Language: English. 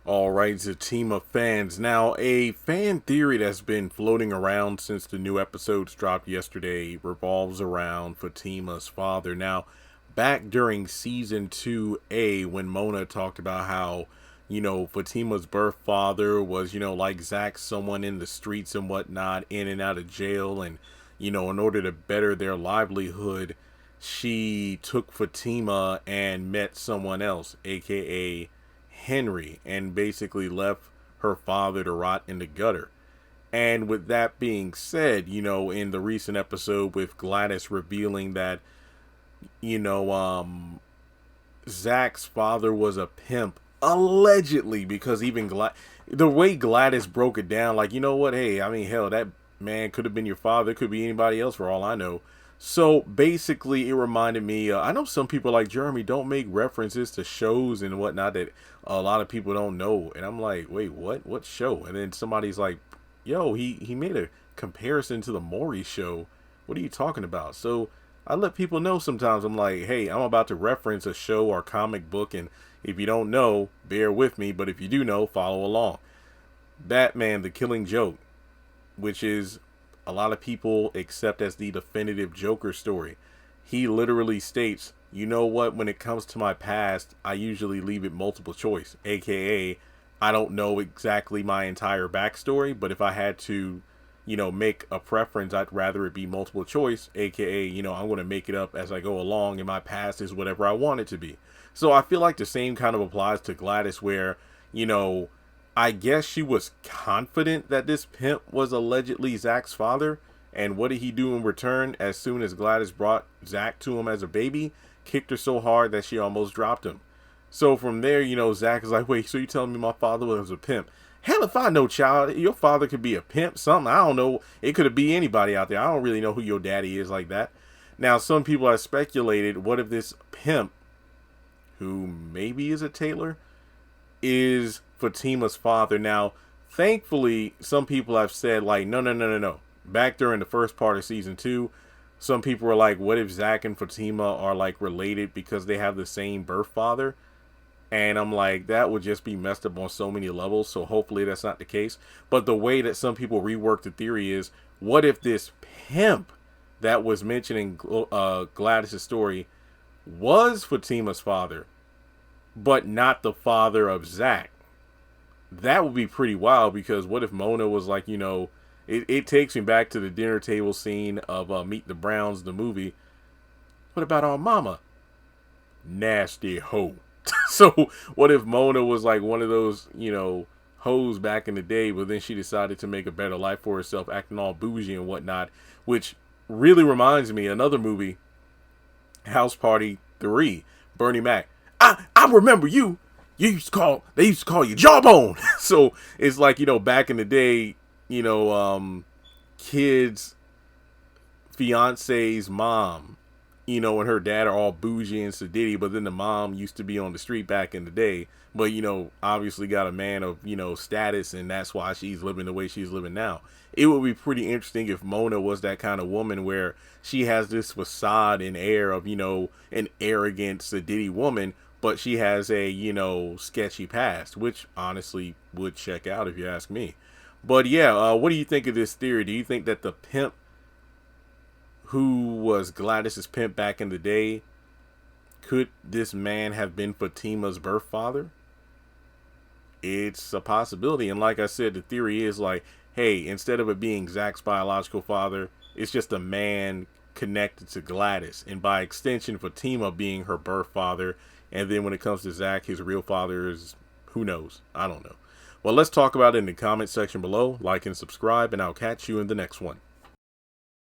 All right, Zatima fans. Now, a fan theory that's been floating around since the new episodes dropped yesterday revolves around Fatima's father. Now, back during season 2A, when Mona talked about how, Fatima's birth father was, like Zach, someone in the streets and whatnot, in and out of jail, and, in order to better their livelihood, she took Fatima and met someone else, aka Henry, and basically left her father to rot in the gutter. And with that being said, in the recent episode with Gladys revealing that, you know, um, Zach's father was a pimp, allegedly, because even the way Gladys broke it down, like, you know what, hey, I mean, hell, that man could have been your father, could be anybody else for all I know. So basically, it reminded me. I know some people like Jeremy don't make references to shows and whatnot that a lot of people don't know, and I'm like, wait, what? What show? And then somebody's like, yo, he made a comparison to the Maury show. What are you talking about? So I let people know sometimes. I'm like, hey, I'm about to reference a show or comic book, and if you don't know, bear with me. But if you do know, follow along. Batman: The Killing Joke, which is a lot of people accept as the definitive Joker story. He literally states, you know what, when it comes to my past, I usually leave it multiple choice, aka I don't know exactly my entire backstory, but if I had to, make a preference, I'd rather it be multiple choice, aka, I'm going to make it up as I go along, and my past is whatever I want it to be. So I feel like the same kind of applies to Gladys, where, I guess she was confident that this pimp was allegedly Zach's father. And what did he do in return? As soon as Gladys brought Zach to him as a baby, kicked her so hard that she almost dropped him. So from there, Zach is like, wait, so you telling me my father was a pimp? Hell, if I know, child, your father could be a pimp, something. I don't know. It could be anybody out there. I don't really know who your daddy is like that. Now, some people have speculated, what if this pimp, who maybe is a tailor, is Fatima's father? Now, thankfully, some people have said, like, no, no, no, no, no. Back during the first part of season 2, some people were like, what if Zach and Fatima are, like, related because they have the same birth father? And I'm like, that would just be messed up on so many levels. So hopefully that's not the case. But the way that some people rework the theory is, what if this pimp that was mentioned in Gladys' story was Fatima's father, but not the father of Zach? That would be pretty wild, because what if Mona was like, it takes me back to the dinner table scene of Meet the Browns, the movie. What about our mama? Nasty hoe. So what if Mona was like one of those, hoes back in the day, but then she decided to make a better life for herself, acting all bougie and whatnot, which really reminds me another movie, House Party 3, Bernie Mac. I remember you. They used to call you Jawbone. So it's like, back in the day, kids' fiance's mom, and her dad are all bougie and sedity, but then the mom used to be on the street back in the day, but, obviously got a man of, status, and that's why she's living the way she's living now. It would be pretty interesting if Mona was that kind of woman where she has this facade and air of, an arrogant, sedity woman, but she has a, sketchy past, which honestly would check out if you ask me. But yeah, what do you think of this theory? Do you think that the pimp who was Gladys's pimp back in the day, could this man have been Fatima's birth father? It's a possibility. And like I said, the theory is like, hey, instead of it being Zach's biological father, it's just a man connected to Gladys, and by extension, Fatima being her birth father. And then when it comes to Zach, his real father is, who knows? I don't know. Well, let's talk about it in the comment section below. Like and subscribe, and I'll catch you in the next one.